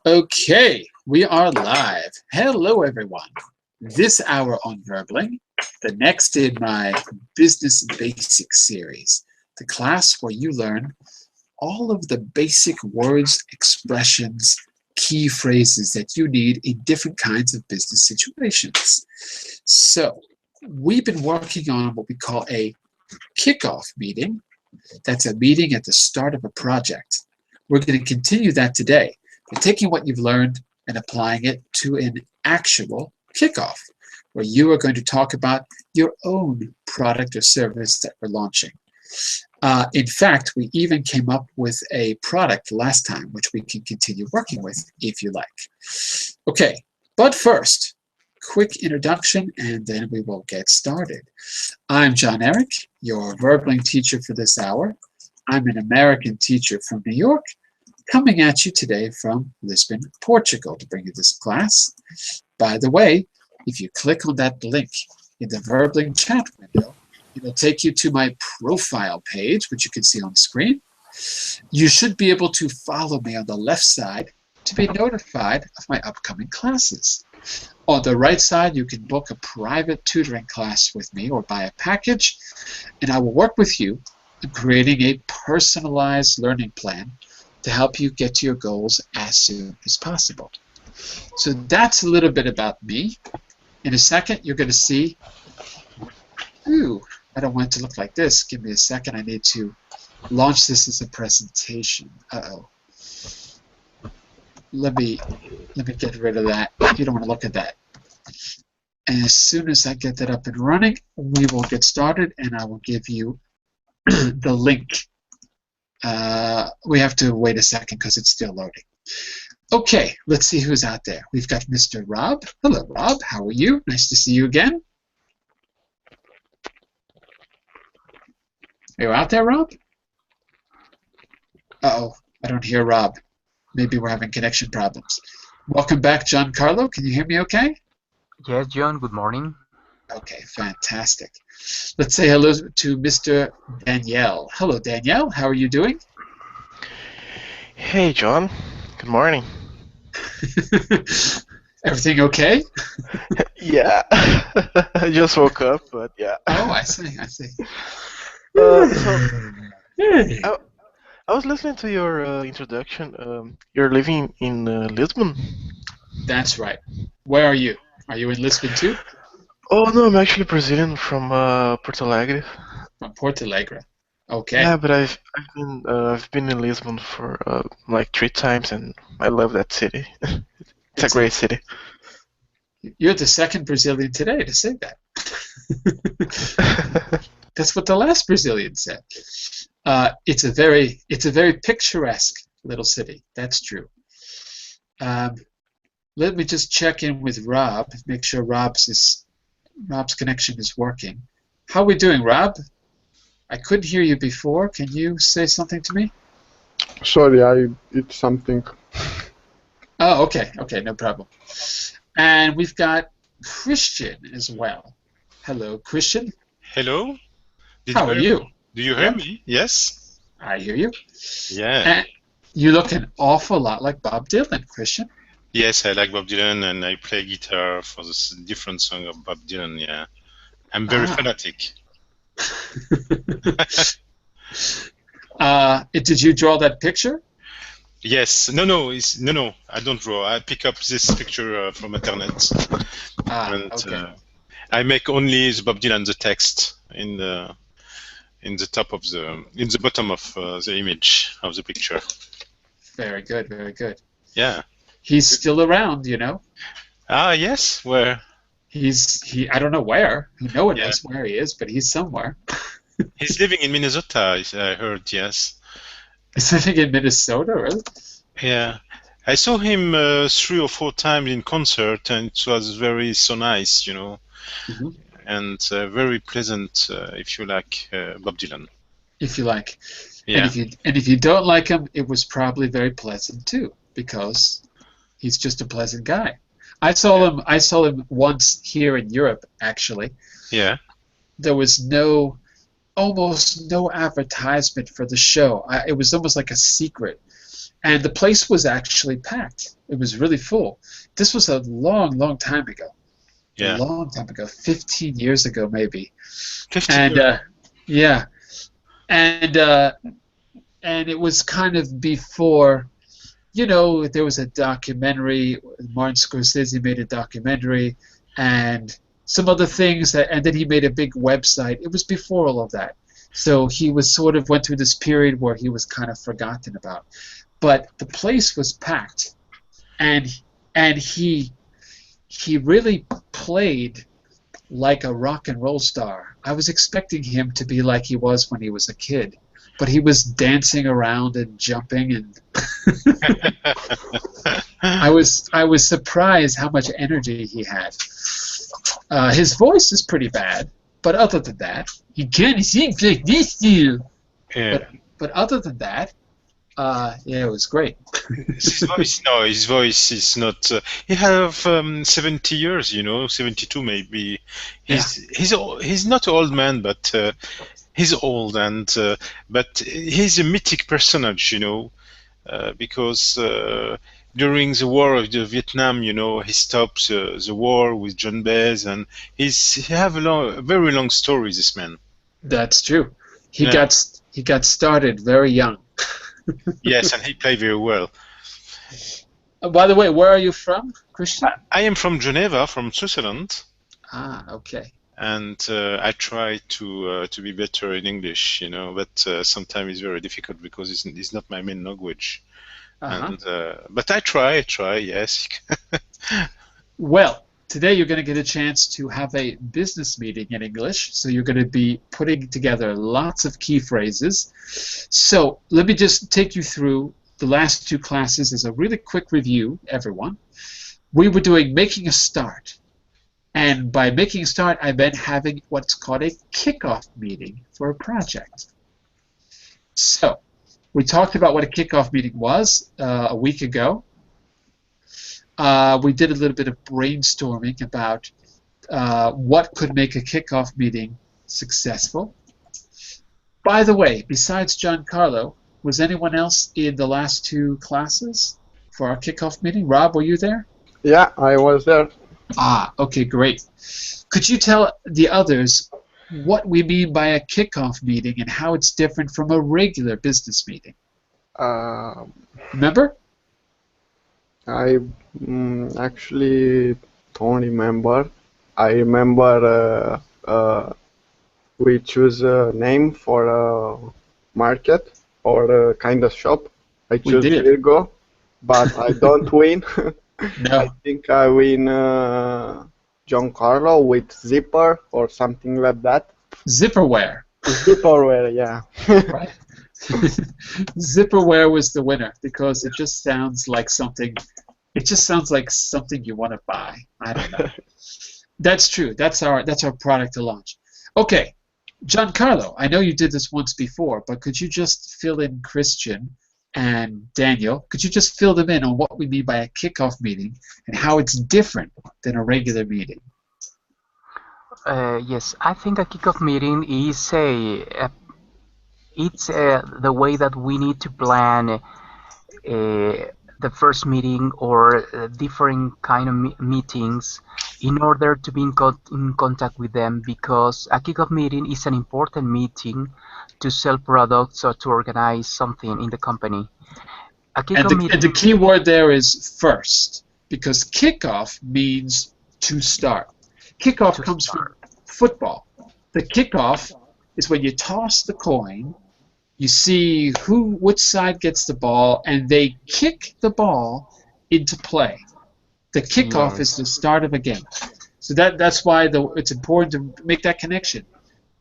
Okay, we are live. Hello, everyone. This hour on Verbling, the next in my Business Basics series, the class where you learn all of the basic words, expressions, key phrases that you need in different kinds of business situations. So, we've been working on what we call a kickoff meeting. That's a meeting at the start of a project. We're going to continue that today. By taking what you've learned and applying it to an actual kickoff, where you are going to talk about your own product or service that we're launching. In fact, we even came up with a product last time, which we can continue working with if you like. Okay, but first, quick introduction, and then we will get started. I'm John Eric, your Verbling teacher for this hour. I'm an American teacher from New York, coming at you today from Lisbon, Portugal, to bring you this class. By the way, if you click on that link in the Verbling chat window, it'll take you to my profile page, which you can see on screen. You should be able to follow me on the left side to be notified of my upcoming classes. On the right side, you can book a private tutoring class with me or buy a package, and I will work with you in creating a personalized learning plan to help you get to your goals as soon as possible. So that's a little bit about me. In a second, you're going to see, I don't want it to look like this. Give me a second. I need to launch this as a presentation. Let me get rid of that. You don't want to look at that. And as soon as I get that up and running, we will get started, and I will give you the link. We have to wait a second because it's still loading. Okay, let's see who's out there. We've got Mr. Rob. Hello, Rob. How are you? Nice to see you again. Are you out there, Rob? Uh-oh, I don't hear Rob. Maybe we're having connection problems. Welcome back, Giancarlo. Can you hear me okay? Yes, John, good morning. Okay, fantastic. Let's say hello to Mr. Danielle. Hello, Danielle. How are you doing? Hey, John. Good morning. Everything okay? Yeah. I just woke up, but yeah. Oh, I see. I was listening to your introduction. You're living in Lisbon? That's right. Where are you? Are you in Lisbon too? Oh, no, I'm actually Brazilian from Porto Alegre. From Porto Alegre. Okay. Yeah, but I've been in Lisbon for like 3 times, and I love that city. It's a great city. You're the second Brazilian today to say that. That's what the last Brazilian said. It's a very picturesque little city. That's true. Let me just check in with Rob, make sure Rob's connection is working. How are we doing, Rob? I couldn't hear you before. Can you say something to me? Sorry, I did something. Oh, okay, no problem. And we've got Christian as well. Hello, Christian. Hello. How are you? Do you hear me? Yes. I hear you. Yeah. And you look an awful lot like Bob Dylan, Christian. Yes, I like Bob Dylan, and I play guitar for the different song of Bob Dylan. Yeah, I'm very fanatic. Did you draw that picture? Yes. No. I don't draw. I pick up this picture from internet, and okay. I make only the Bob Dylan the text in the bottom of the image of the picture. Very good. Very good. Yeah. He's still around, you know. Yes. Where? I don't know where. No one knows where he is, but he's somewhere. He's living in Minnesota, I heard. Yes. He's living in Minnesota, really? Yeah. I saw him 3 or 4 times in concert, and it was so nice, you know, and very pleasant if you like Bob Dylan. If you like. Yeah. And if you don't like him, it was probably very pleasant too, because he's just a pleasant guy. I saw him once here in Europe, actually. Yeah. There was almost no advertisement for the show. It was almost like a secret. and the place was actually packed. It was really full. This was a long, long time ago. Yeah. A long time ago, 15 years ago maybe. 15 And years. yeah, and it was kind of before, there was a documentary. Martin Scorsese made a documentary, and some other things, and then he made a big website. It was before all of that. So he was sort of went through this period where he was kind of forgotten about. But the place was packed, and he really played like a rock and roll star. I was expecting him to be like he was when he was a kid, but he was dancing around and jumping, and I was surprised how much energy he had. His voice is pretty bad, but other than that, he can sing like this too. Yeah. But other than that, yeah, it was great. His voice is not. He have 70 years, 72 maybe. He's not an old man, but he's old, and but he's a mythic personage, because during the war of the Vietnam, he stopped the war with John Baez, and he have a very long story. This man. That's true. He Yeah. got started very young. Yes, and he played very well. By the way, where are you from, Christian? I am from Geneva, from Switzerland. Ah, okay. And I try to be better in English, but sometimes it's very difficult because it's not my main language. Uh-huh. And but I try, yes. Well, today you're going to get a chance to have a business meeting in English, so you're going to be putting together lots of key phrases. So let me just take you through the last two classes as a really quick review, everyone. We were doing making a start. And by making a start, I meant having what's called a kickoff meeting for a project. So we talked about what a kickoff meeting was a week ago. We did a little bit of brainstorming about what could make a kickoff meeting successful. By the way, besides Giancarlo, was anyone else in the last two classes for our kickoff meeting? Rob, were you there? Yeah, I was there. Ah, okay, great. Could you tell the others what we mean by a kickoff meeting and how it's different from a regular business meeting? Remember? I actually don't remember. I remember we choose a name for a market or a kind of shop. I choose Virgo, but I don't win. No. I think I win Giancarlo with Zipper or something like that. Zipperware. Zipperware, yeah. Right. Zipperware was the winner because it just sounds like something. It just sounds like something you want to buy. I don't know. That's true. That's our product to launch. Okay, Giancarlo. I know you did this once before, but could you just fill in Christian and Daniel? Could you just fill them in on what we mean by a kickoff meeting and how it's different than a regular meeting? Yes, I think a kickoff meeting is the way that we need to plan the first meeting or different kind of meetings in order to be in contact with them, because a kickoff meeting is an important meeting to sell products or to organize something in the company. A kickoff meeting, and the key word there is first, because kickoff means to start. Kickoff comes from football. The kickoff is when you toss the coin, you see which side gets the ball, and they kick the ball into play. The kickoff is the start of a game. So that's why it's important to make that connection.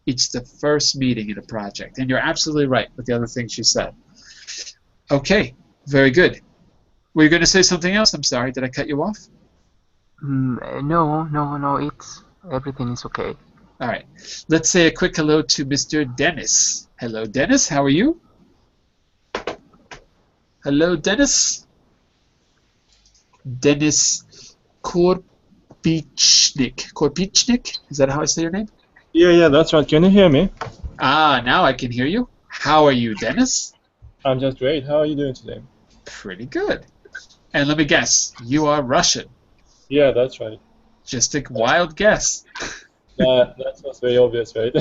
It's the first meeting in a project. And you're absolutely right with the other things you said. Okay, very good. Were you going to say something else? I'm sorry, did I cut you off? No, it's everything is okay. All right. Let's say a quick hello to Mr. Dennis. Hello, Dennis. How are you? Hello, Dennis. Dennis Korpichnik. Korpichnik? Is that how I say your name? Yeah, that's right. Can you hear me? Ah, now I can hear you. How are you, Dennis? I'm just great. How are you doing today? Pretty good. And let me guess, you are Russian. Yeah, that's right. Just a wild guess. That was very obvious, right?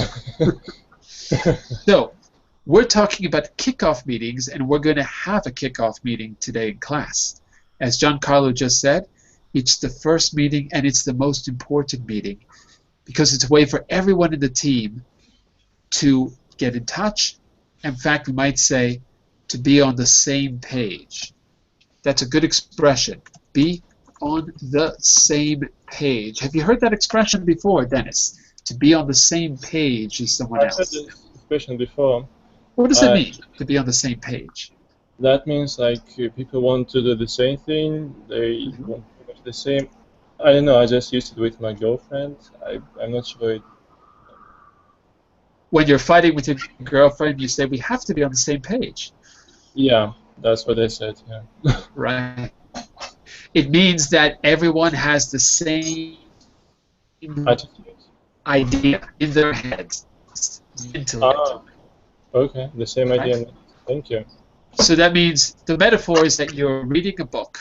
So, we're talking about kickoff meetings, and we're going to have a kickoff meeting today in class. As Giancarlo just said, it's the first meeting, and it's the most important meeting because it's a way for everyone in the team to get in touch. In fact, we might say to be on the same page. That's a good expression. Be on the same page. Have you heard that expression before, Dennis? To be on the same page as someone I've heard else. this expression before. What does it mean, to be on the same page? That means like people want to do the same thing. They want pretty much the same. I don't know. I just used it with my girlfriend. I'm not sure. When you're fighting with your girlfriend, you say, we have to be on the same page. Yeah, that's what they said. Yeah. Right. It means that everyone has the same Attitude. idea in their heads. Ah, okay. The same idea. Right. Thank you. So that means the metaphor is that you're reading a book,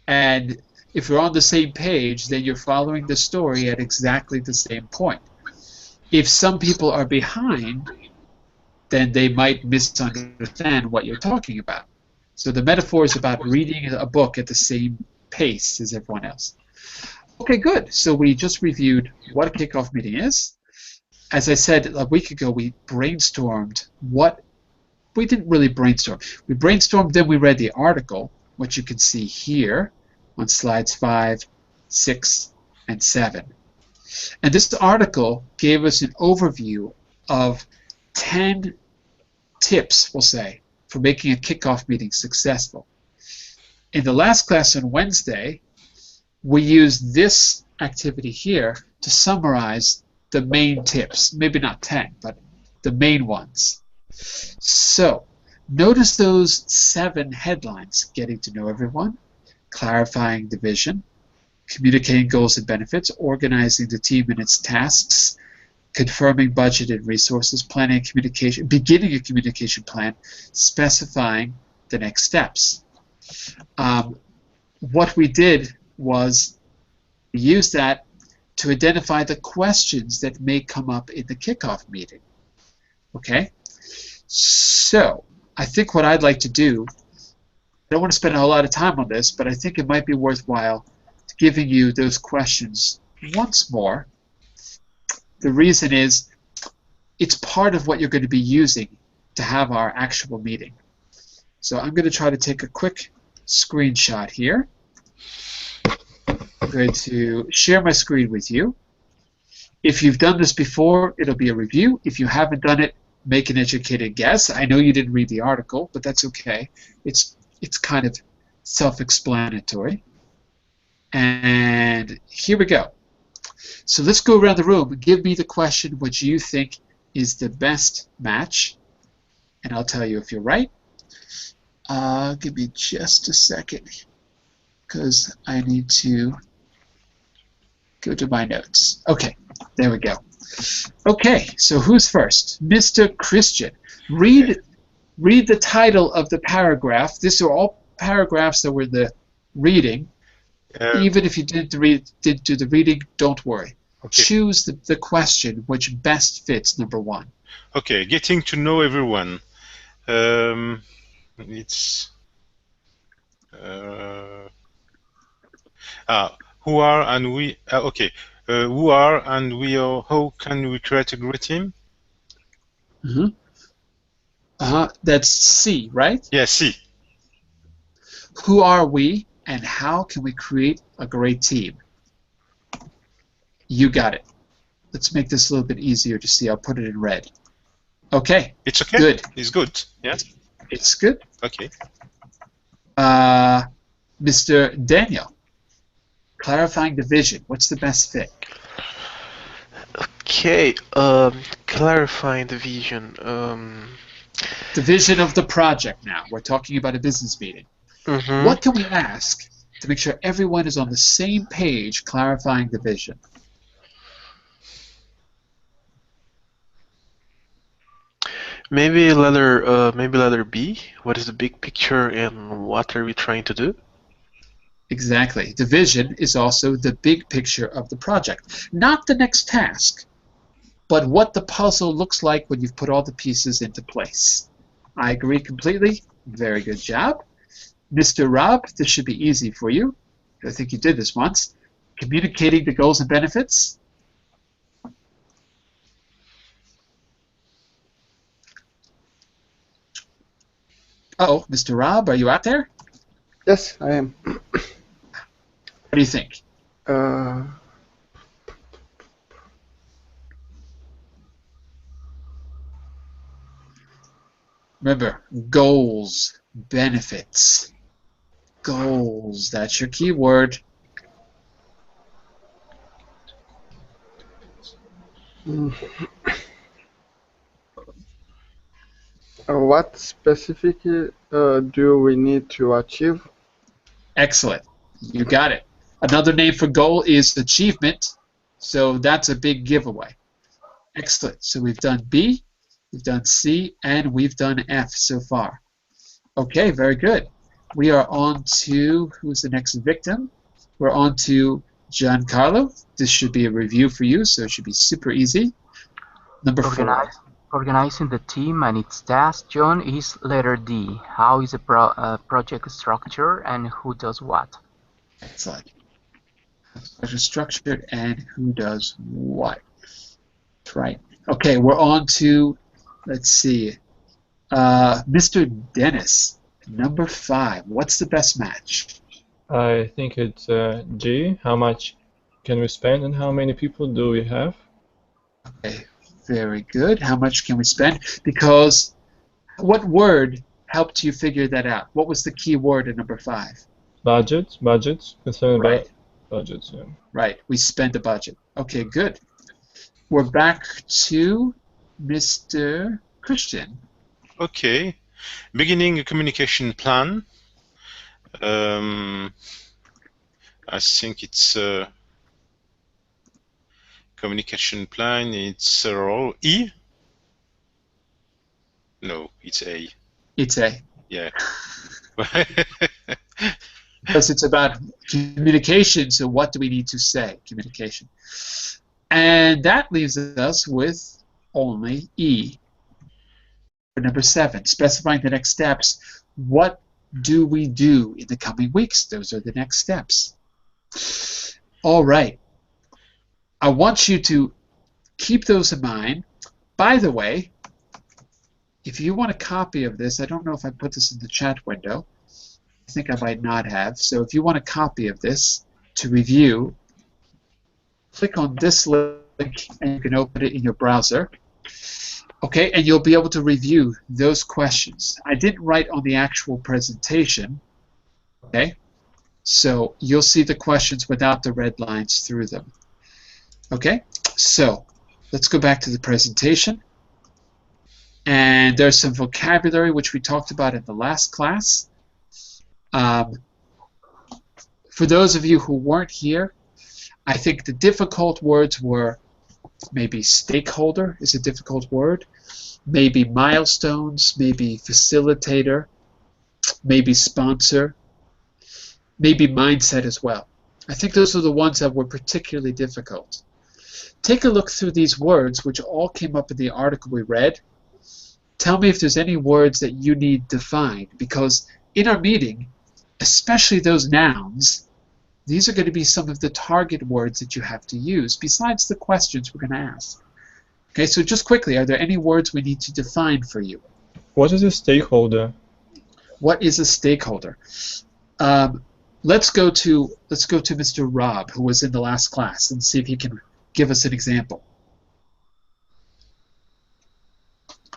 and if you're on the same page, then you're following the story at exactly the same point. If some people are behind, then they might misunderstand what you're talking about. So the metaphor is about reading a book at the same pace as everyone else. Okay, good. So we just reviewed what a kickoff meeting is. As I said a week ago, we brainstormed what we didn't really brainstorm. We brainstormed, then we read the article, which you can see here on slides 5, 6, and 7. And this article gave us an overview of 10 tips, we'll say, for making a kickoff meeting successful. In the last class on Wednesday, we used this activity here to summarize the main tips. Maybe not 10, but the main ones. So, notice those 7 headlines: getting to know everyone, clarifying the vision, communicating goals and benefits, organizing the team and its tasks, confirming budget and resources, planning a communication, beginning a communication plan, specifying the next steps. What we did was use that to identify the questions that may come up in the kickoff meeting. Okay? So, I think what I'd like to do, I don't want to spend a whole lot of time on this, but I think it might be worthwhile giving you those questions once more. The reason is it's part of what you're going to be using to have our actual meeting. So I'm going to try to take a quick screenshot here. I'm going to share my screen with you. If you've done this before, it'll be a review. If you haven't done it, make an educated guess. I know you didn't read the article, but that's okay. It's kind of self-explanatory. And here we go. So let's go around the room and give me the question which you think is the best match, and I'll tell you if you're right. Give me just a second, because I need to go to my notes. Okay, there we go. Okay, so who's first? Mr. Christian. Read the title of the paragraph. These are all paragraphs that were the reading. Even if you didn't do the reading, don't worry. Okay. Choose the question which best fits number 1. Okay, getting to know everyone. It's who are and we. Okay, who are and we are. How can we create a great team? That's C, right? Yeah, C. Who are we and how can we create a great team? You got it. Let's make this a little bit easier to see. I'll put it in red. Okay. It's okay. Good. It's good. Yeah. It's good. Okay. Mr. Daniel, clarifying the vision. What's the best fit? Okay, clarifying the vision. The vision of the project now. We're talking about a business meeting. What can we ask to make sure everyone is on the same page clarifying the vision? Maybe letter B. What is the big picture and what are we trying to do? Exactly. The vision is also the big picture of the project, not the next task, but what the puzzle looks like when you've put all the pieces into place. I agree completely. Very good job. Mr. Rob, this should be easy for you. I think you did this once. Communicating the goals and benefits. Uh-oh, Mr. Rob, are you out there? Yes, I am. What do you think? Uh, Remember, goals, benefits. Goals, that's your key word. what specifically do we need to achieve? Excellent. You got it. Another name for goal is achievement, so that's a big giveaway. Excellent. So we've done B, we've done C, and we've done F so far. Okay, very good. We are on to, who's the next victim? We're on to Giancarlo. This should be a review for you, so it should be super easy. Number 4. Organizing the team and its tasks, John, is letter D. How is a project structured and who does what? Excellent. Project structured and who does what. That's right. Okay, we're on to, let's see, Mr. Dennis, number 5. What's the best match? I think it's G. How much can we spend and how many people do we have? Okay, very good. How much can we spend? Because what word helped you figure that out? What was the key word in number 5? Budget. Concerned Right. about budgets. Yeah. Right, we spent a budget. Okay, good. We're back to Mr. Christian. Okay. Beginning a communication plan. I think it's a communication plan. It's a role E. No, it's A. It's A. Yeah. Because it's about communication, so what do we need to say? Communication. And that leaves us with only E. Number 7, specifying the next steps. What do we do in the coming weeks? Those are the next steps. All right. I want you to keep those in mind. By the way, if you want a copy of this, I don't know if I put this in the chat window. I think I might not have. So if you want a copy of this to review, click on this link and you can open it in your browser. Okay, and you'll be able to review those questions. I didn't write on the actual presentation. Okay, so you'll see the questions without the red lines through them. Okay, so let's go back to the presentation. And there's some vocabulary which we talked about in the last class. For those of you who weren't here, I think the difficult words were maybe stakeholder is a difficult word, maybe milestones, maybe facilitator, maybe sponsor, maybe mindset as well. I think those are the ones that were particularly difficult. Take a look through these words, which all came up in the article we read. Tell me if there's any words that you need defined, because in our meeting, especially those nouns, these are going to be some of the target words that you have to use, besides the questions we're going to ask. Okay, so just quickly, are there any words we need to define for you? What is a stakeholder? What is a stakeholder? Let's go to Mr. Rob, who was in the last class, and see if he can give us an example.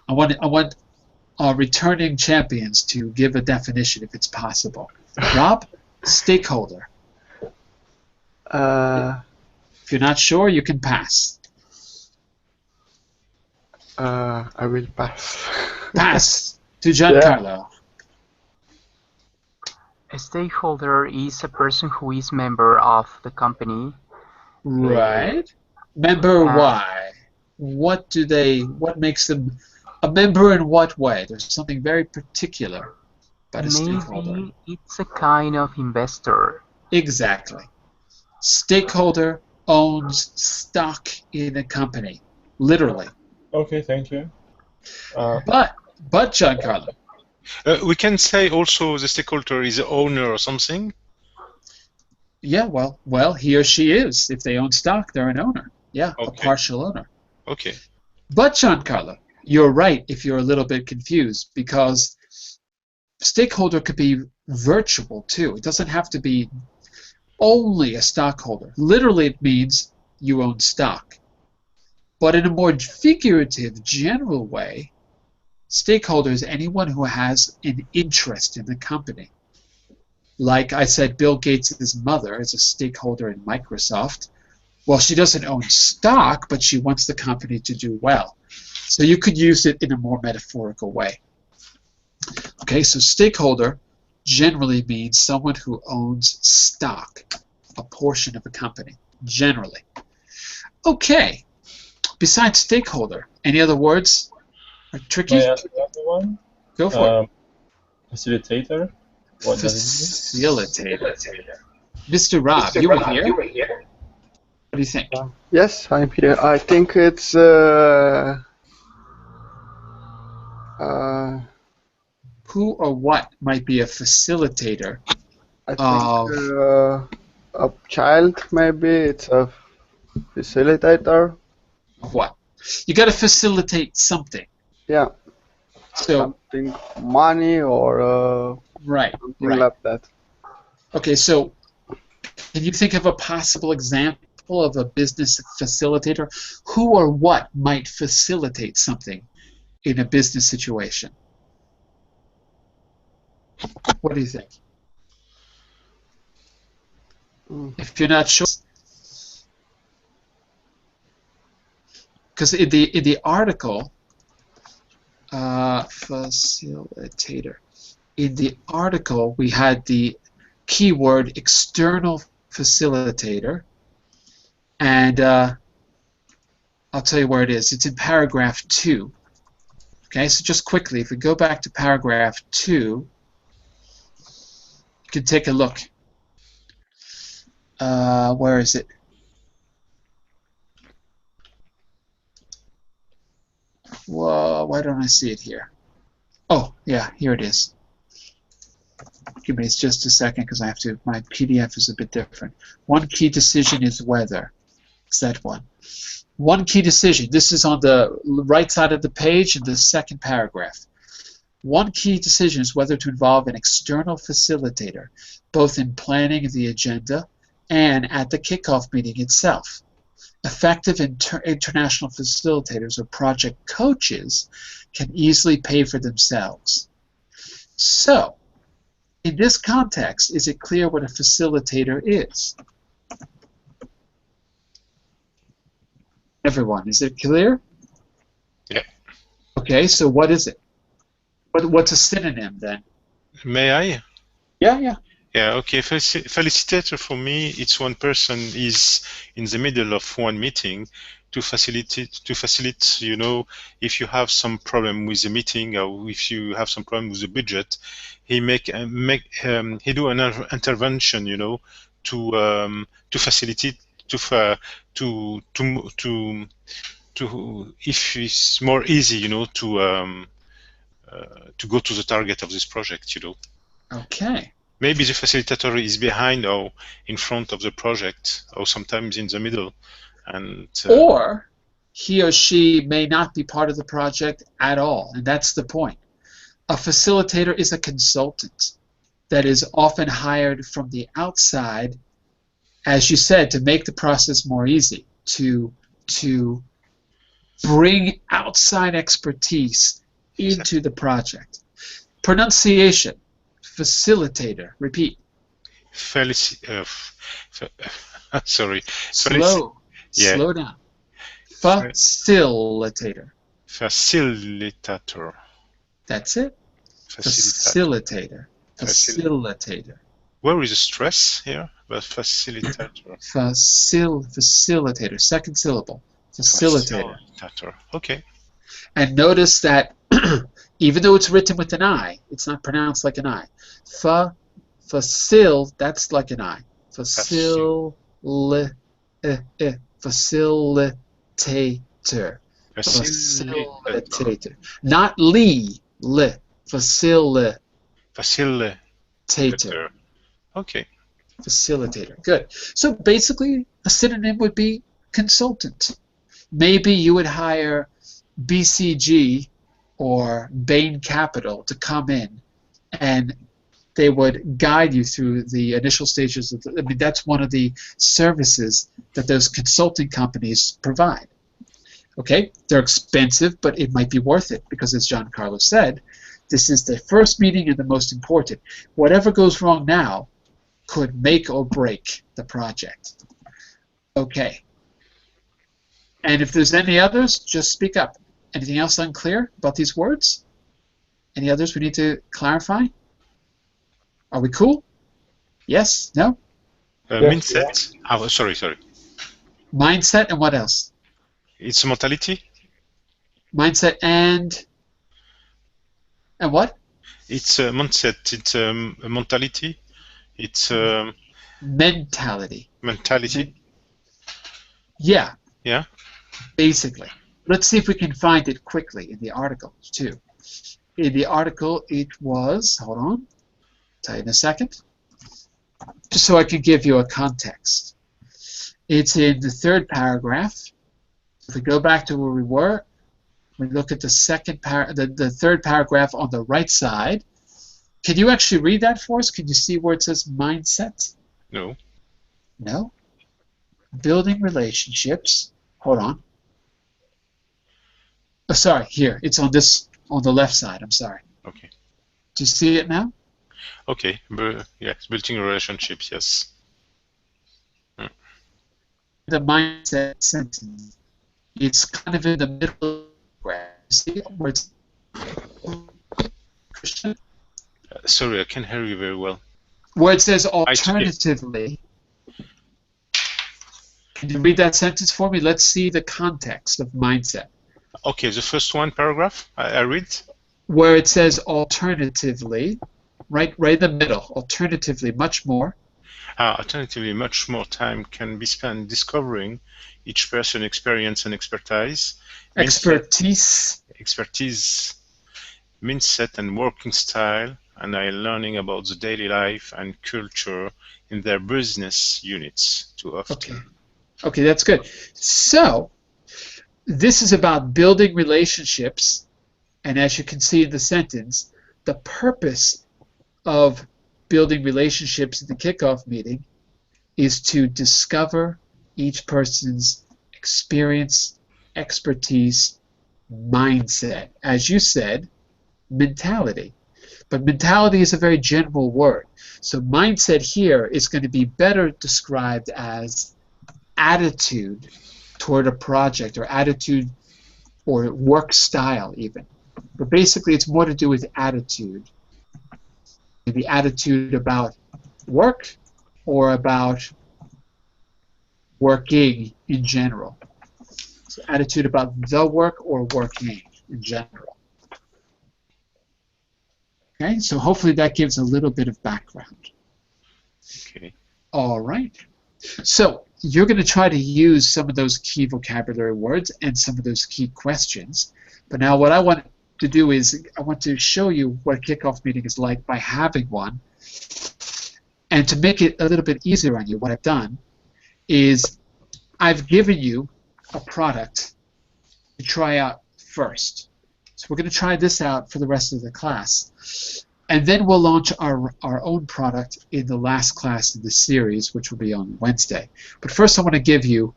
I want our returning champions to give a definition if it's possible. Rob, stakeholder. If you're not sure, you can pass. I will pass. Pass to Giancarlo. A stakeholder is a person who is member of the company. Right. Member why? What makes them A member in what way? There's something very particular about a stakeholder. Maybe it's a kind of investor. Exactly. Stakeholder owns stock in a company, literally. Okay, thank you. But Giancarlo, We can say also the stakeholder is the owner or something. yeah, well, he or she is. If they own stock, they're an owner. Yeah, a Okay. partial owner. Okay. But Giancarlo, you're right if you're a little bit confused, because stakeholder could be virtual too. It doesn't have to be only a stockholder. Literally, it means you own stock. But in a more figurative, general way, stakeholder is anyone who has an interest in the company. Like I said, Bill Gates' mother is a stakeholder in Microsoft. Well, she doesn't own stock, but she wants the company to do well. So you could use it in a more metaphorical way. Okay, so stakeholder generally means someone who owns stock, a portion of a company, generally. Okay, besides stakeholder, any other words are tricky? May I ask another one? Go for it. Facilitator. What does it Facilitator. Mr. Rob, you were here? What do you think? Yes, I'm here. I think it's Who or what might be a facilitator? I think a child, maybe it's a facilitator. Of what? You got to facilitate something. Yeah, So, something money or right, something right. like that. Okay, so can you think of a possible example of a business facilitator? Who or what might facilitate something in a business situation? What do you think? If you're not sure, because in the article, facilitator. In the article, we had the keyword external facilitator, and I'll tell you where it is. It's in paragraph 2. Okay, so just quickly, if we go back to paragraph 2, you can take a look. Where is it? Whoa, why don't I see it here? Oh, yeah, here it is. Give me just a second because I have to, my PDF is a bit different. One key decision is whether. It's that one. One key decision. This is on the right side of the page in the second paragraph. One key decision is whether to involve an external facilitator, both in planning the agenda and at the kickoff meeting itself. Effective international facilitators or project coaches can easily pay for themselves. So, in this context, is it clear what a facilitator is? Everyone, is it clear? Yeah. Okay, so what is it? What's a synonym then? May I? Yeah. Yeah, okay. Facilitator for me, it's one person is in the middle of one meeting to facilitate, you know, if you have some problem with the meeting or if you have some problem with the budget, he he do an intervention, you know, to facilitate, to if it's more easy, you know, to go to the target of this project, you know. Okay. Maybe the facilitator is behind or in front of the project, or sometimes in the middle, and or he or she may not be part of the project at all, and that's the point. A facilitator is a consultant that is often hired from the outside, as you said, to make the process more easy, to bring outside expertise into the project. Pronunciation. Facilitator. Repeat. Sorry. Slow down. Facilitator. Facilitator. That's it. Facilitator. Where is the stress here? But facilitator. Facilitator. Second syllable. Facilitator. Okay. And notice that even though it's written with an I, it's not pronounced like an I. Facil, that's like an I. Facilitator. Facilitator. Not facilitator. Facilitator. Okay. Facilitator. Good. So basically, a synonym would be consultant. Maybe you would hire BCG or Bain Capital to come in, and they would guide you through the initial stages of I mean, that's one of the services that those consulting companies provide. Okay? They're expensive, but it might be worth it because, as Giancarlo said, this is the first meeting and the most important. Whatever goes wrong now could make or break the project. Okay. And if there's any others, just speak up. Anything else unclear about these words? Any others we need to clarify? Are we cool? Yes? No? Mindset. Oh, sorry. Mindset and what else? It's mentality. Mindset and what? It's a mindset. It's a mentality. It's mentality. Mentality. Yeah. Yeah. Basically. Let's see if we can find it quickly in the article too. In the article, it was. Hold on. Tell you in a second. Just so I can give you a context. It's in the third paragraph. If we go back to where we were, we look at the the third paragraph on the right side. Can you actually read that for us? Can you see where it says mindset? No. No? Building relationships. Hold on. Oh, sorry, here. It's on the left side. I'm sorry. Okay. Do you see it now? Okay. Yes, building relationships, yes. The mindset sentence. It's kind of in the middle. See where it's Christian? Sorry, I can't hear you very well. Where it says alternatively. Can you read that sentence for me? Let's see the context of mindset. Okay, the first one paragraph I read. Where it says alternatively, right in the middle. Alternatively, much more. Alternatively, much more time can be spent discovering each person's experience and expertise. Expertise, mindset, and working style, and learning about the daily life and culture in their business units too often. Okay, that's good. So, this is about building relationships, and as you can see in the sentence, the purpose of building relationships in the kickoff meeting is to discover each person's experience, expertise, mindset. As you said, mentality. But mentality is a very general word. So mindset here is going to be better described as attitude toward a project, or attitude or work style even. But basically it's more to do with attitude. The attitude about work or about working in general. So attitude about the work or working in general. Okay, so hopefully that gives a little bit of background. Okay. All right. So you're going to try to use some of those key vocabulary words and some of those key questions. But now what I want to do is I want to show you what a kickoff meeting is like by having one. And to make it a little bit easier on you, what I've done is I've given you a product to try out first. So we're going to try this out for the rest of the class. And then we'll launch our own product in the last class of the series, which will be on Wednesday. But first I want to give you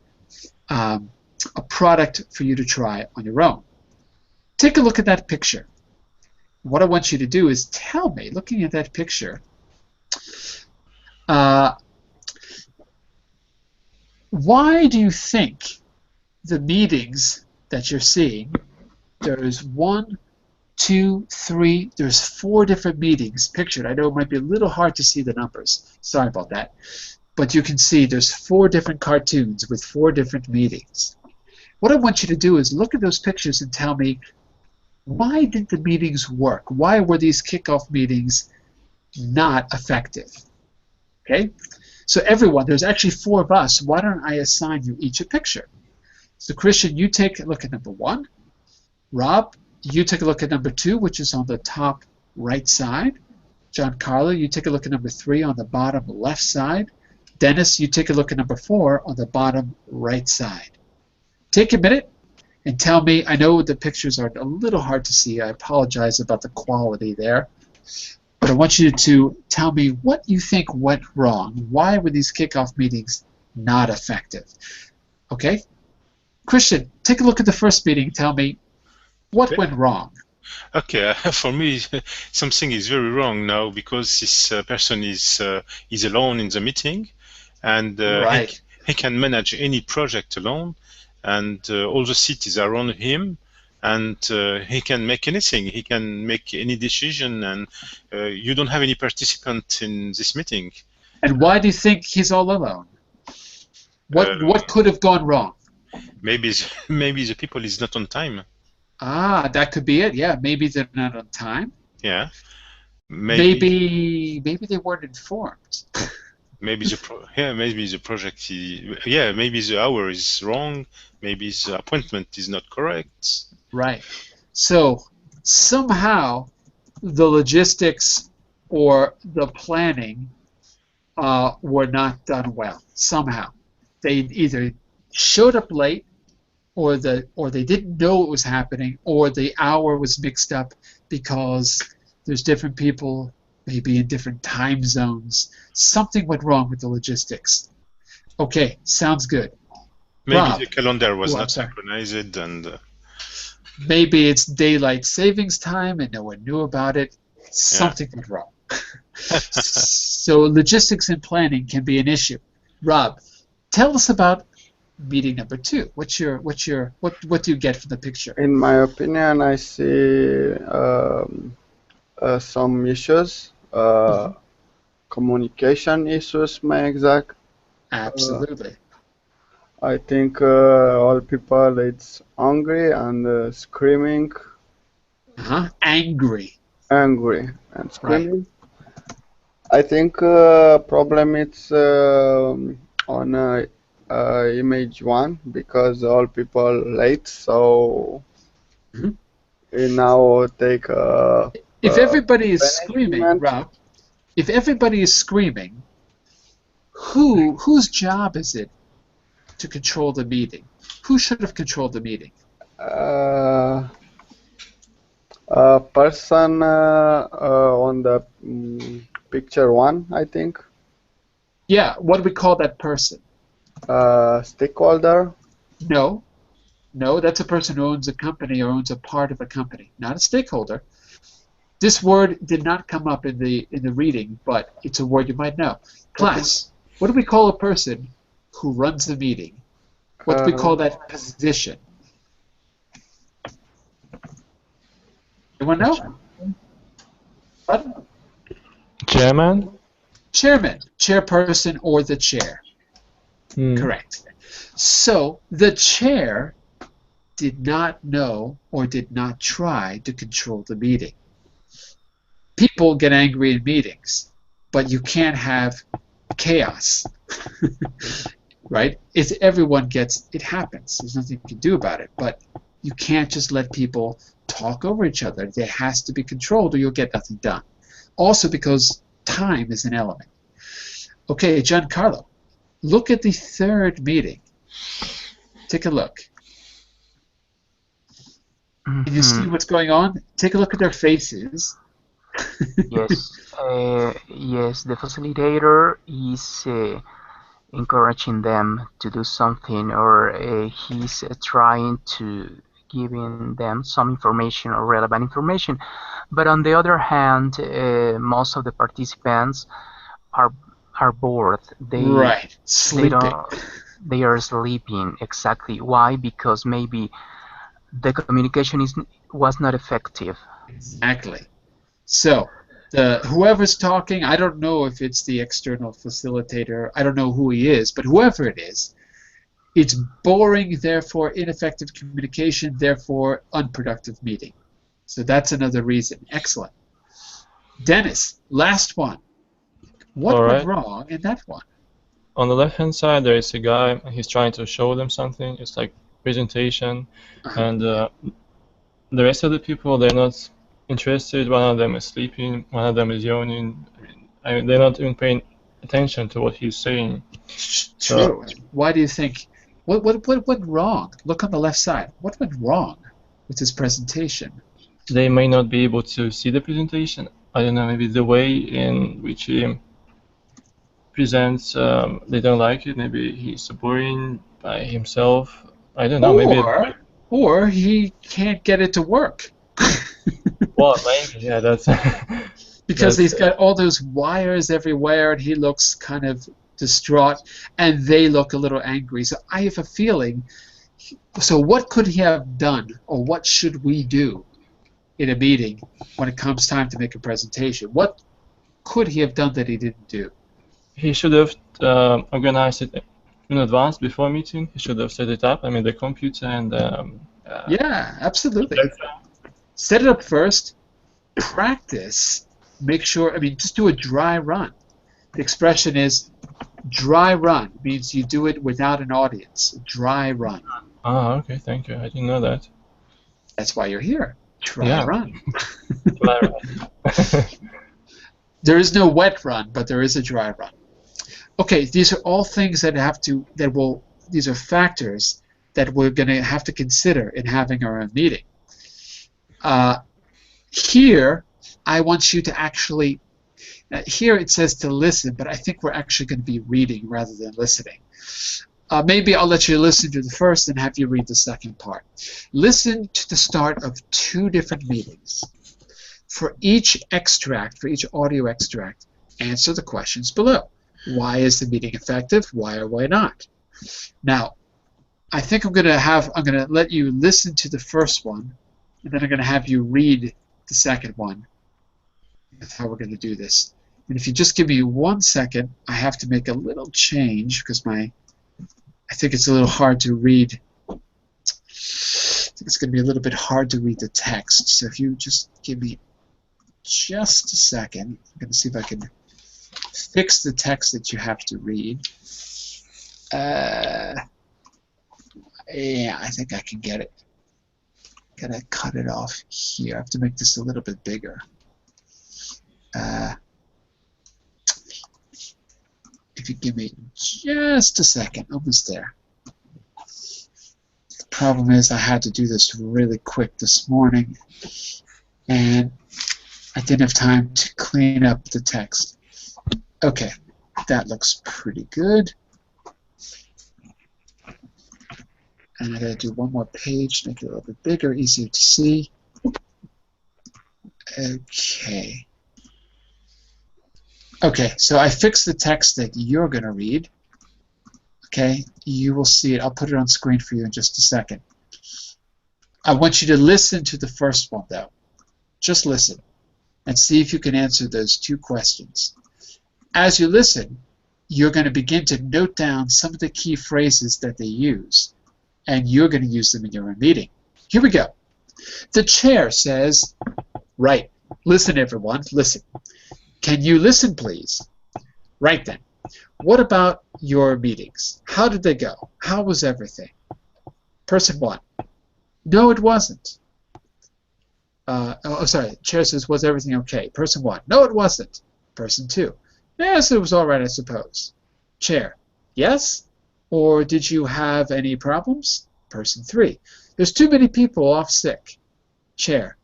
a product for you to try on your own. Take a look at that picture. What I want you to do is tell me, looking at that picture, why do you think the meetings that you're seeing, there's 1, 2, 3, there's 4 different meetings pictured. I know it might be a little hard to see the numbers. Sorry about that. But you can see there's 4 different cartoons with 4 different meetings. What I want you to do is look at those pictures and tell me, why did the meetings work? Why were these kickoff meetings not effective? Okay? So everyone, there's actually 4 of us. Why don't I assign you each a picture? So Christian, you take a look at number 1. Rob, you take a look at number 2, which is on the top right side. Giancarlo, you take a look at number 3 on the bottom left side. Dennis, you take a look at number 4 on the bottom right side. Take a minute and tell me, I know the pictures are a little hard to see. I apologize about the quality there. But I want you to tell me what you think went wrong. Why were these kickoff meetings not effective? Okay? Christian, take a look at the first meeting. Tell me what went wrong. Okay, for me, something is very wrong now because this person is alone in the meeting, and Right. he can manage any project alone, and all the cities are around him, and he can make anything. He can make any decision, and you don't have any participant in this meeting. And why do you think he's all alone? What could have gone wrong? Maybe the people is not on time. Ah, that could be it. Yeah, maybe they're not on time. Yeah. Maybe they weren't informed. Maybe the project maybe the hour is wrong, maybe the appointment is not correct. Right. So somehow the logistics or the planning were not done well. Somehow they either showed up late, or they didn't know it was happening, or the hour was mixed up because there's different people maybe in different time zones. Something went wrong with the logistics. Okay, sounds good. Maybe Rob, the calendar was I'm not sorry. synchronized, and Maybe it's daylight savings time and no one knew about it. Something went wrong. So logistics and planning can be an issue. Rob, tell us about meeting number 2. What do you get from the picture? In my opinion, I see some issues, communication issues, my exact. Absolutely. I think all people it's angry and screaming, Angry. angry and screaming. I think problem it's on image 1 because all people late, so we now take if everybody is screaming, management. Rob, if everybody is screaming, whose job is it to control the meeting? Who should have controlled the meeting? A person on the picture 1, I think. Yeah, what do we call that person? Stakeholder. No, that's a person who owns a company or owns a part of a company, not a stakeholder. This word did not come up in the reading, but it's a word you might know. Class, what do we call a person who runs the meeting? What do we call that position? Anyone know? What? Chairman? Chairman, chairperson, or the chair. Correct. So the chair did not know or did not try to control the meeting. People get angry in meetings, but you can't have chaos. Right? It's everyone gets, it happens. There's nothing you can do about it. But you can't just let people talk over each other. There has to be controlled or you'll get nothing done. Also because time is an element. Okay, Giancarlo, look at the 3rd meeting. Take a look. Can you see what's going on? Take a look at their faces. Yes, yes, the facilitator is encouraging them to do something, or he's trying to giving them some information or relevant information. But on the other hand, most of the participants are bored. Sleeping. They are sleeping. Exactly. Why? Because maybe the communication was not effective. Exactly. So whoever's talking, I don't know if it's the external facilitator, I don't know who he is, but whoever it is, It's boring, therefore ineffective communication, therefore unproductive meeting. So that's another reason. Excellent. Dennis, last one. What All went right. wrong in that one? On the left-hand side, there is a guy, and he's trying to show them something. It's like presentation, and the rest of the people, they're not interested. One of them is sleeping, one of them is yawning. I mean, they're not even paying attention to what he's saying. True. Why do you think? What went wrong? Look on the left side. What went wrong with his presentation? They may not be able to see the presentation. I don't know, maybe the way in which he presents, they don't like it. Maybe he's boring by himself. I don't know, maybe. Or he can't get it to work. Well, maybe, yeah, that's. Because he's got all those wires everywhere, and he looks kind of distraught, and they look a little angry. So I have a feeling. So what could he have done, or what should we do in a meeting when it comes time to make a presentation? What could he have done that he didn't do? He should have organized it in advance before meeting. He should have set it up. I mean, the computer and. Yeah, absolutely. Set it up first. Practice. Make sure. I mean, just do a dry run. The expression is dry run. Means you do it without an audience. Dry run. Ah, okay, thank you. I didn't know that. That's why you're here. Dry run. Dry run. There is no wet run, but there is a dry run. Okay, these are all things that these are factors that we're going to have to consider in having our own meeting. Here, I want you to actually, here it says to listen, but I think we're actually going to be reading rather than listening. Maybe I'll let you listen to the first and have you read the second part. Listen to the start of 2 different meetings. For each extract, for each audio extract, answer the questions below. Why is the meeting effective? Why or why not? Now, I think I'm going to let you listen to the first one, and then I'm going to have you read the second one. That's how we're going to do this. And if you just give me 1 second, I have to make a little change because I think it's a little hard to read. I think it's going to be a little bit hard to read the text. So if you just give me just a second, I'm going to see if I can fix the text that you have to read. Yeah, I think I can get it. Gotta cut it off here. I have to make this a little bit bigger. If you give me just a second, almost there. The problem is I had to do this really quick this morning, and I didn't have time to clean up the text. Okay, that looks pretty good. And I gotta do one more page, make it a little bit bigger, easier to see. Okay. Okay, so I fixed the text that you're gonna read. Okay, you will see it. I'll put it on screen for you in just a second. I want you to listen to the first one, though. Just listen and see if you can answer those 2 questions. As you listen, you're going to begin to note down some of the key phrases that they use, and you're going to use them in your own meeting. Here we go. The chair says, right, listen everyone, listen. Can you listen please? Right then. What about your meetings? How did they go? How was everything? Person 1. No, it wasn't. Sorry, chair says, was everything okay? Person 1. No, it wasn't. Person 2. Yes, it was all right, I suppose. Chair. Yes? Or did you have any problems? Person 3. There's too many people off sick. Chair.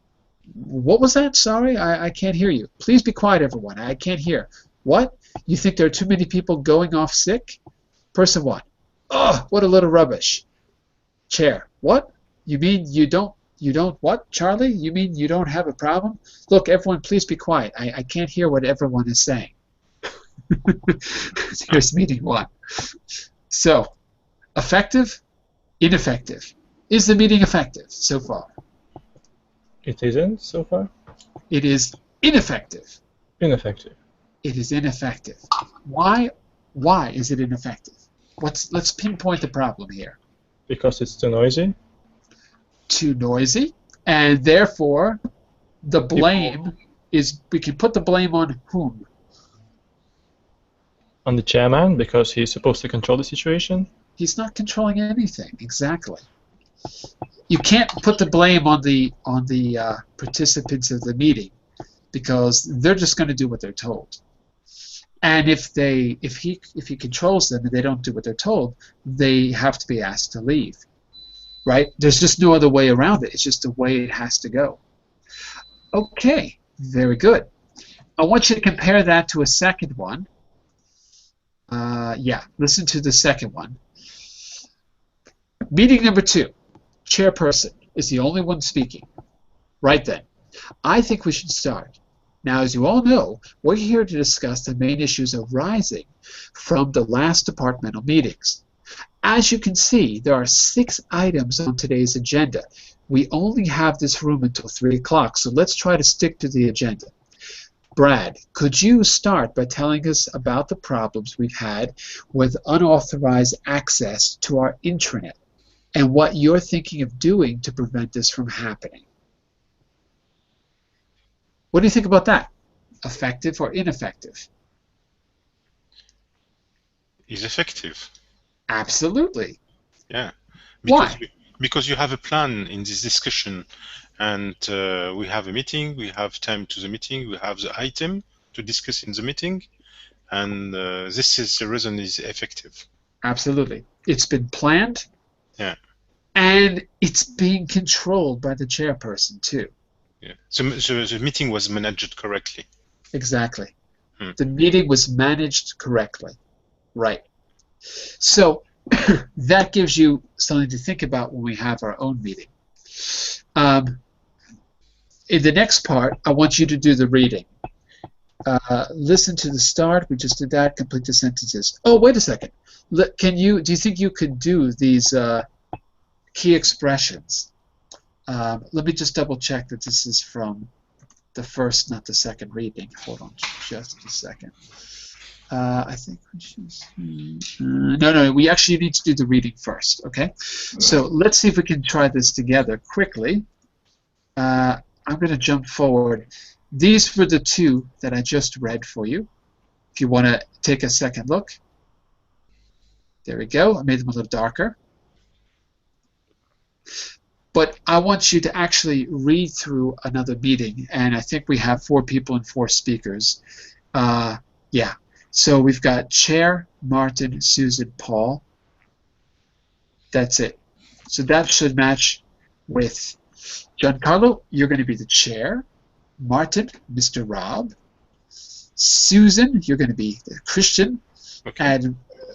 What was that? Sorry, I can't hear you. Please be quiet, everyone. I can't hear. What? You think there are too many people going off sick? Person 1. Ugh, what a little rubbish. Chair. What? You mean you don't what, Charlie? You mean you don't have a problem? Look, everyone, please be quiet. I can't hear what everyone is saying. Here's meeting 1. So, effective, ineffective. Is the meeting effective so far? It isn't so far? It is ineffective. Ineffective. It is ineffective. Why is it ineffective? Let's pinpoint the problem here. Because it's too noisy. Too noisy, and therefore the blame is, we can put the blame on whom? On the chairman, because he's supposed to control the situation. He's not controlling anything. Exactly. You can't put the blame on the participants of the meeting, because they're just going to do what they're told. And if he controls them and they don't do what they're told, they have to be asked to leave. Right? There's just no other way around it. It's just the way it has to go. Okay, very good. I want you to compare that to a second one. Yeah, listen to the second one. Meeting number 2. Chairperson is the only one speaking. Right then. I think we should start. Now, as you all know, we're here to discuss the main issues arising from the last departmental meetings. As you can see, there are 6 items on today's agenda. We only have this room until 3 o'clock, so let's try to stick to the agenda. Brad, could you start by telling us about the problems we've had with unauthorized access to our intranet and what you're thinking of doing to prevent this from happening? What do you think about that? Effective or ineffective? Is effective. Absolutely. Yeah. Why? Because you have a plan in this discussion, and we have a meeting, we have time to the meeting, we have the item to discuss in the meeting, and this is the reason it's effective. Absolutely. It's been planned. Yeah. And it's being controlled by the chairperson, too. Yeah. So the meeting was managed correctly. Exactly. The meeting was managed correctly. Right. So that gives you something to think about when we have our own meeting. In the next part, I want you to do the reading. Listen to the start. We just did that. Complete the sentences. Oh, wait a second. Do you think you could do these key expressions? Let me just double check that this is from the first, not the second reading. Hold on just a second. I think we should see. No, we actually need to do the reading first, okay? So let's see if we can try this together quickly. I'm going to jump forward. These were the 2 that I just read for you. If you want to take a second look. There we go. I made them a little darker. But I want you to actually read through another meeting, and I think we have 4 people and 4 speakers. Yeah. So we've got Chair, Martin, Susan, Paul. That's it. So that should match with Giancarlo. You're going to be the chair. Martin, Mr. Rob. Susan, you're going to be the Christian. Okay.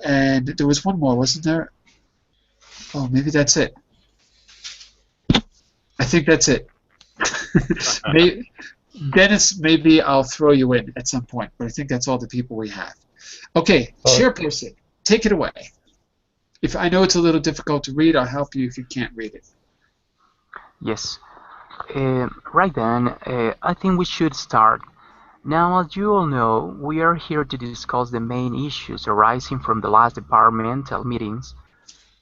And there was one more, wasn't there? Oh, maybe that's it. I think that's it. Dennis, maybe I'll throw you in at some point, but I think that's all the people we have. Okay, chairperson, take it away. If I know it's a little difficult to read, I'll help you if you can't read it. Yes. Right then, I think we should start. Now, as you all know, we are here to discuss the main issues arising from the last departmental meetings.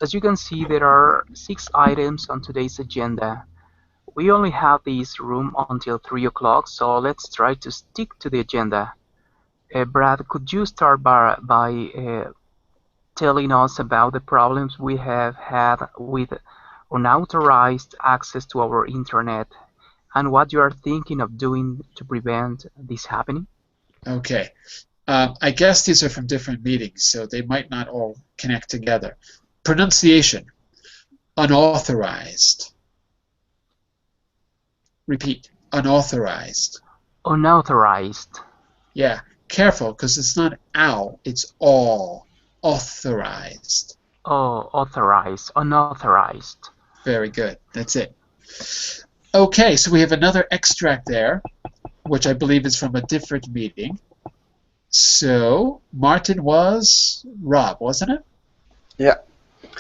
As you can see, there are 6 items on today's agenda. We only have this room until 3 o'clock, so let's try to stick to the agenda. Brad, could you start by telling us about the problems we have had with unauthorized access to our internet and what you are thinking of doing to prevent this happening? Okay. I guess these are from different meetings, so they might not all connect together. Pronunciation. Unauthorized. Repeat. Unauthorized. Unauthorized. Yeah. Careful, because it's not ow, it's all. Authorized. Oh, authorized. Unauthorized. Very good. That's it. Okay, so we have another extract there, which I believe is from a different meeting. So, Martin was Rob, wasn't it? Yeah.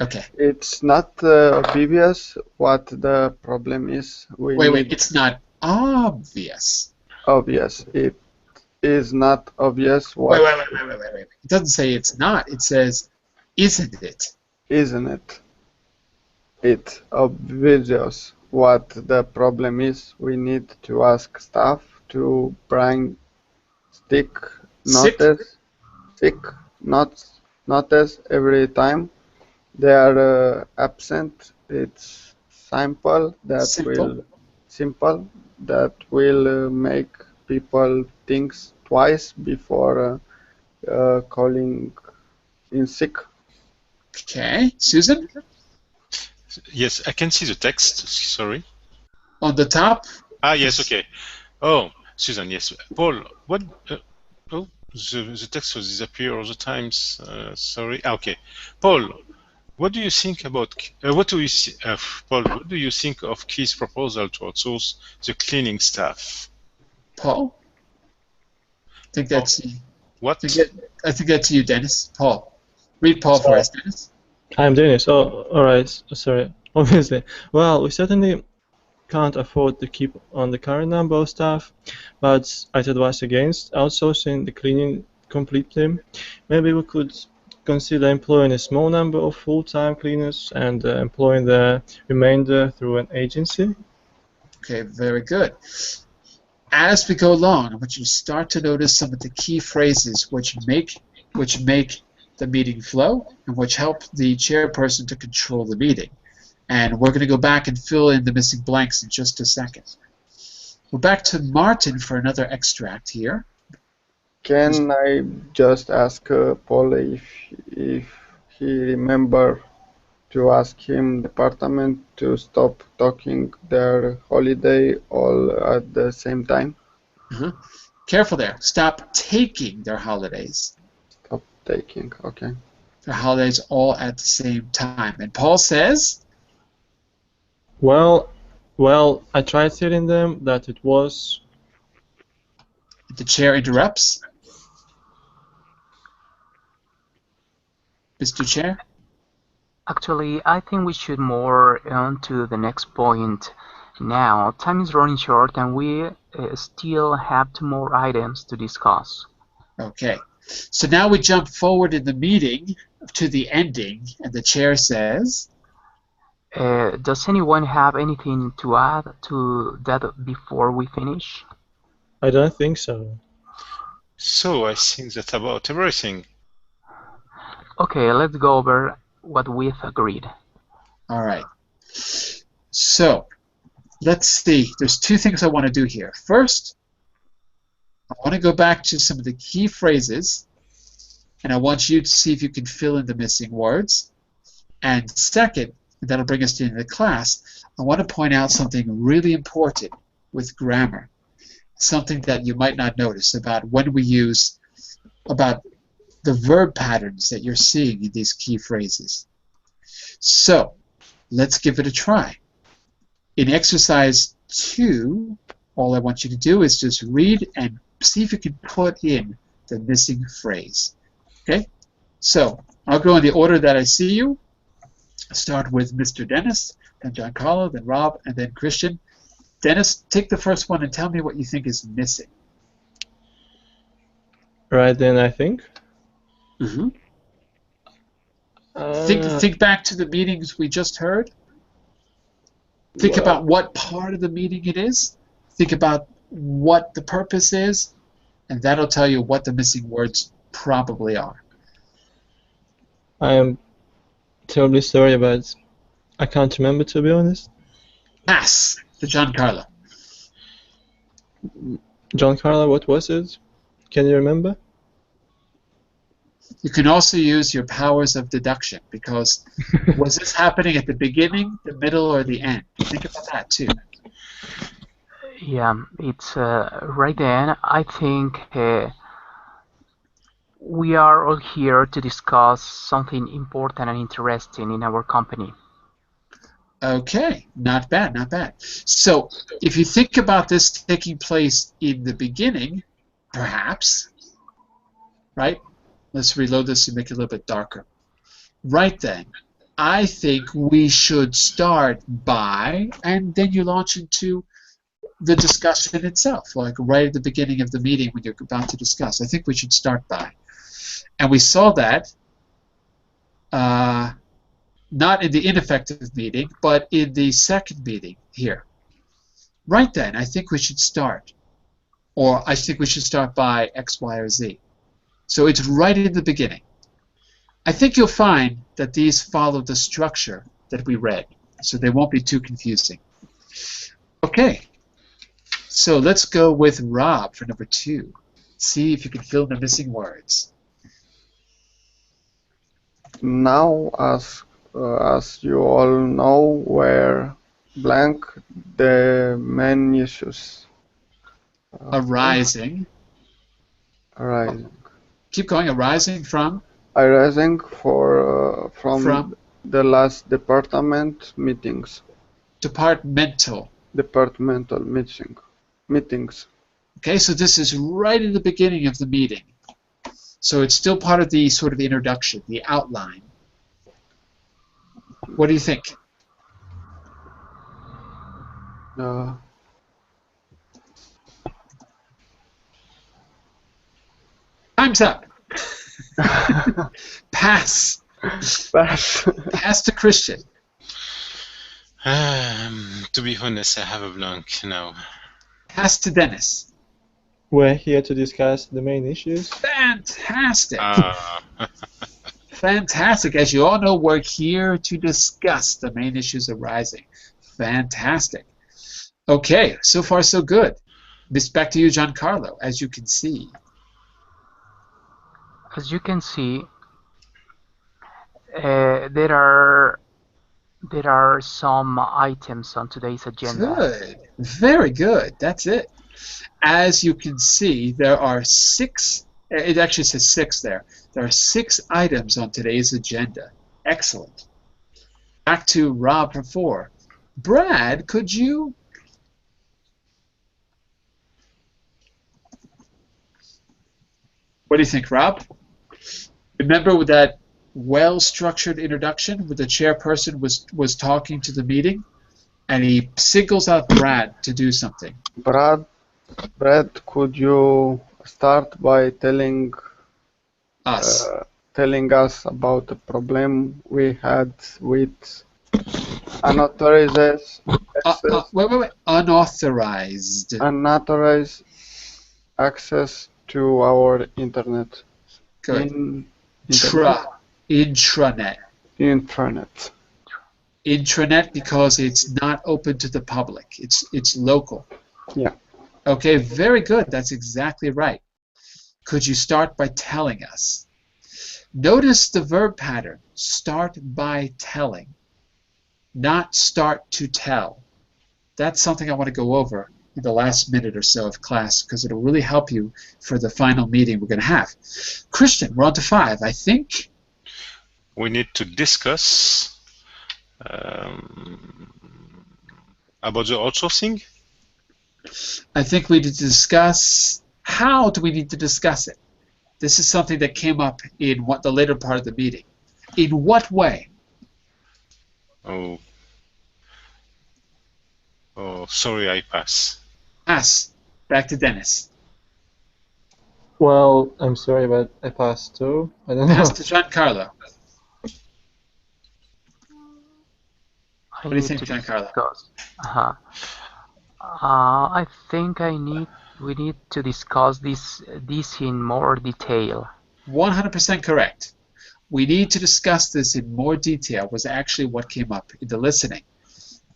Okay. It's not obvious what the problem is. Wait, it's not obvious. Obvious. It is not obvious what. Wait. It doesn't say it's not. It says Isn't it? Isn't it? It's obvious what the problem is. We need to ask staff to bring stick Sick? sick notes every time they are absent. It's Simple. simple that will make people think twice before calling in sick. Okay. Susan? Yes, I can see the text. Sorry. On the top? Ah, yes, okay. Oh, Susan, yes. Paul, what? Oh, the text will disappear all the times. Sorry. Ah, okay. Paul, what do you think about? Paul? What do you think of Keith's proposal to outsource the cleaning staff? Paul? I think that's What? I think that's you, Dennis. Paul. Read Paul for us, Dennis. I'm Dennis. Oh, alright. Sorry. Obviously. Well, we certainly can't afford to keep on the current number of staff, but I'd advise against outsourcing the cleaning completely. Maybe we could consider employing a small number of full-time cleaners and employing the remainder through an agency. Okay, very good. As we go along, I want you to start to notice some of the key phrases which make the meeting flow and which help the chairperson to control the meeting. And we're going to go back and fill in the missing blanks in just a second. We're back to Martin for another extract here. Can I just ask Paul if he remember to ask him department to stop talking their holiday all at the same time? Careful there. Stop taking their holidays. Stop taking, okay. Their holidays all at the same time. And Paul says, Well, I tried telling them that it was. the chair interrupts. Mr. Chair? Actually, I think we should more on to the next point now. Time is running short and we still have 2 more items to discuss. Okay. So now we jump forward in the meeting to the ending, and the chair says, Does anyone have anything to add to that before we finish? I don't think so. So I think that's about everything. Okay, let's go over what we've agreed. all right. So let's see. There's 2 things I want to do here. First, I want to go back to some of the key phrases, and I want you to see if you can fill in the missing words. And second, and that'll bring us to the end of the class, I want to point out something really important with grammar, something that you might not notice about when we use, about the verb patterns that you're seeing in these key phrases. So let's give it a try. In exercise 2, all I want you to do is just read and see if you can put in the missing phrase. Okay? So I'll go in the order that I see you. Start with Mr. Dennis, then Giancarlo, then Rob, and then Christian. Dennis, take the first one and tell me what you think is missing. Right then, I think. Think back to the meetings we just heard. Think about what part of the meeting it is. Think about what the purpose is, and that'll tell you what the missing words probably are. I am terribly sorry, but I can't remember, to be honest. Pass to Giancarlo. Giancarlo, what was it? Can you remember? You can also use your powers of deduction, because was this happening at the beginning, the middle, or the end? Think about that too. Yeah, it's right then. I think we are all here to discuss something important and interesting in our company. Okay, not bad, not bad. So if you think about this taking place in the beginning, perhaps, right? Let's reload this and make it a little bit darker. Right then, I think we should start by, and then you launch into the discussion itself, like right at the beginning of the meeting when you're about to discuss. I think we should start by. And we saw that not in the ineffective meeting, but in the second meeting here. Right then, I think we should start. Or I think we should start by X, Y, or Z. So it's right in the beginning. I think you'll find that these follow the structure that we read, so they won't be too confusing. Okay, so let's go with Rob for number 2. See if you can fill in the missing words. Now, as you all know, were blank the main issues Arising. arising. Keep going. Arising from? Arising from the last department meetings. Departmental meetings. Okay, so this is right in the beginning of the meeting. So it's still part of the sort of introduction, the outline. What do you think? Time's up. Pass. Pass to Christian. To be honest, I have a blank now. Pass to Dennis. We're here to discuss the main issues. Fantastic. Fantastic. As you all know, we're here to discuss the main issues arising. Fantastic. Okay, so far so good. Back to you, Giancarlo, as you can see. As you can see, there are some items on today's agenda. Good. Very good. That's it. As you can see, there are 6, it actually says 6 there. There are 6 items on today's agenda. Excellent. Back to Rob for 4. Brad, could you? What do you think, Rob? Remember with that well-structured introduction where the chairperson was talking to the meeting and he singles out Brad to do something? Brad, could you start by telling us about the problem we had with unauthorized access, unauthorized access to our internet. Good. Intranet. Intranet because it's not open to the public. It's local. Yeah. Okay, very good. That's exactly right. Could you start by telling us? Notice the verb pattern. Start by telling, not start to tell. That's something I want to go over in the last minute or so of class because it'll really help you for the final meeting we're going to have. Christian, we're on to 5. I think we need to discuss about the outsourcing. I think we need to discuss how do we need to discuss it. This is something that came up in the later part of the meeting. In what way? Oh, sorry, I pass. Pass. Back to Dennis. Well, I'm sorry, but I passed too. I don't know. Pass to Giancarlo. What do you think, Giancarlo? I think we need to discuss this in more detail. 100% correct. We need to discuss this in more detail was actually what came up in the listening.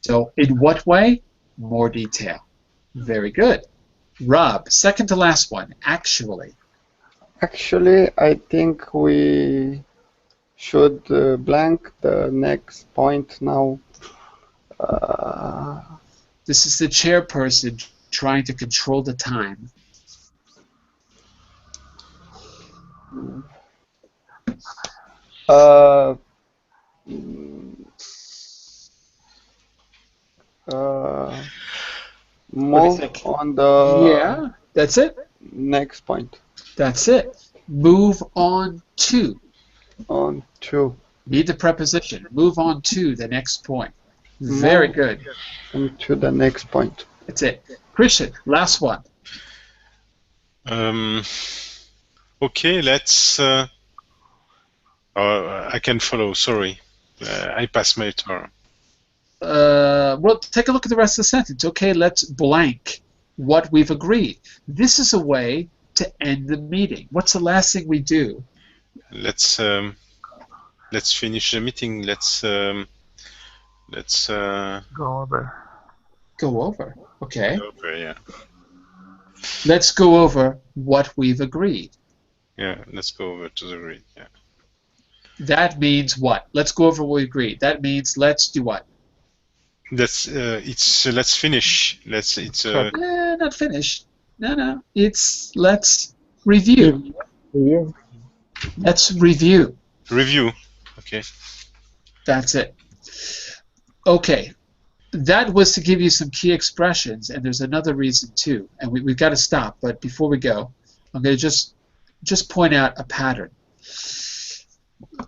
So in what way? More detail. Very good. Rob, second to last one, actually. Actually, I think we should blank the next point now. This is the chairperson trying to control the time. Move on the that's it. Next point. That's it. Move on to. On to. Need the preposition. Move on to the next point. Very good. And to the next point. That's it. Christian, last one. Okay, let's I can follow. Sorry, I passed my turn. Well, take a look at the rest of the sentence. Okay, let's blank what we've agreed. This is a way to end the meeting. What's the last thing we do? Let's finish the meeting. Let's Go over. Go over. Okay. go over. Yeah. Let's go over what we've agreed. Yeah. Let's go over to the grid. Yeah. That means what? Let's go over what we agreed. That means let's do what? Let's let's finish. Not finish. No. It's let's review. Review. Let's review. Review. Okay. That's it. Okay. That was to give you some key expressions, and there's another reason too. And we've got to stop, but before we go, I'm going to just point out a pattern.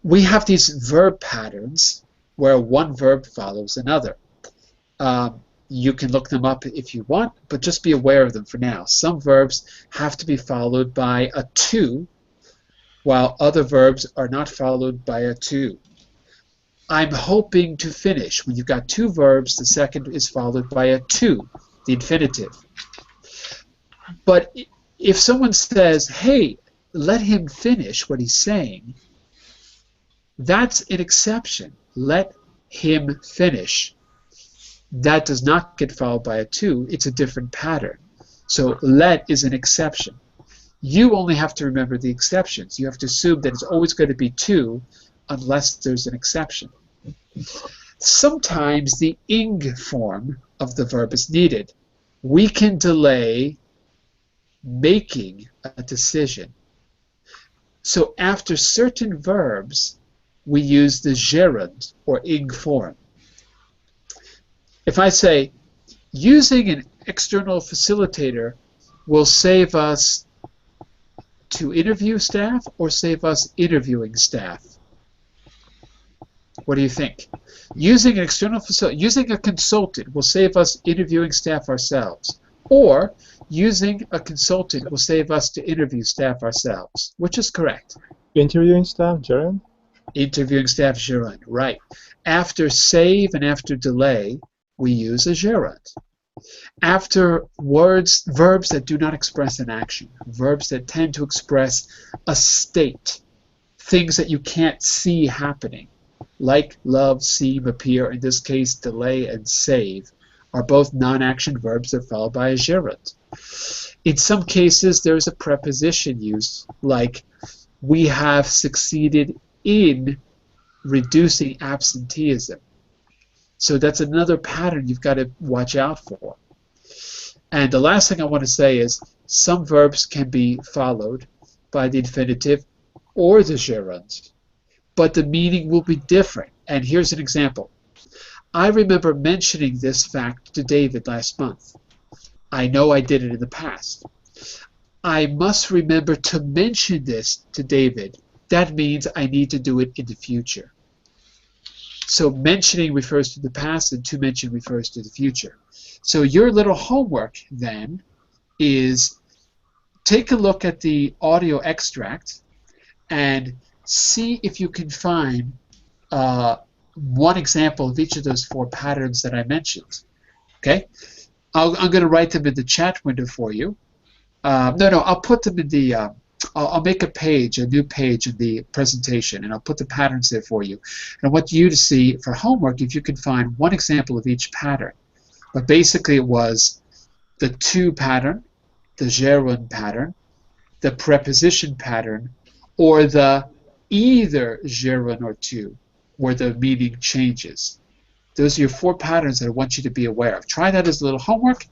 We have these verb patterns where one verb follows another. You can look them up if you want, but just be aware of them for now. Some verbs have to be followed by a to, while other verbs are not followed by a to. I'm hoping to finish. When you've got two verbs, the second is followed by a to, the infinitive. But if someone says, hey, let him finish what he's saying, that's an exception. Let him finish. That does not get followed by a to. It's a different pattern. So let is an exception. You only have to remember the exceptions. You have to assume that it's always going to be to unless there's an exception. Sometimes the ing form of the verb is needed. We can delay making a decision. So after certain verbs, we use the gerund or ing form. If I say, using an external facilitator will save us to interview staff or save us interviewing staff? What do you think? Using an external facilitator, using a consultant will save us interviewing staff ourselves, or using a consultant will save us to interview staff ourselves. Which is correct? Interviewing staff, gerund? Interviewing staff, gerund, right. After save and after delay, we use a gerund. After verbs that do not express an action, verbs that tend to express a state, things that you can't see happening, like, love, seem, appear, in this case, delay and save, are both non-action verbs that are followed by a gerund. In some cases, there is a preposition used, like, we have succeeded in reducing absenteeism. So that's another pattern you've got to watch out for. And the last thing I want to say is some verbs can be followed by the infinitive or the gerund, but the meaning will be different. And here's an example. I remember mentioning this fact to David last month. I know I did it in the past. I must remember to mention this to David. That means I need to do it in the future. So mentioning refers to the past and to mention refers to the future. So your little homework then is take a look at the audio extract and see if you can find one example of each of those four patterns that I mentioned. Okay? I'm going to write them in the chat window for you. No, I'll put them in the... I'll make a new page in the presentation, and I'll put the patterns there for you. And I want you to see, for homework, if you can find one example of each pattern. But basically it was the to pattern, the gerund pattern, the preposition pattern, or the either gerund or to, where the meaning changes. Those are your four patterns that I want you to be aware of. Try that as a little homework.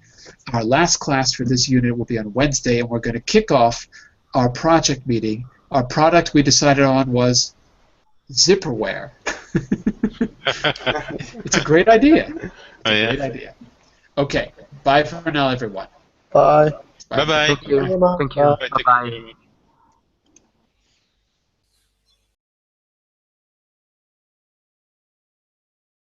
Our last class for this unit will be on Wednesday, and we're going to kick off our project meeting. Our product we decided on was zipperware. It's a great idea. Great idea. Okay. Bye for now, everyone. Bye. Bye bye. Thank you. Thank you. Bye. Bye-bye.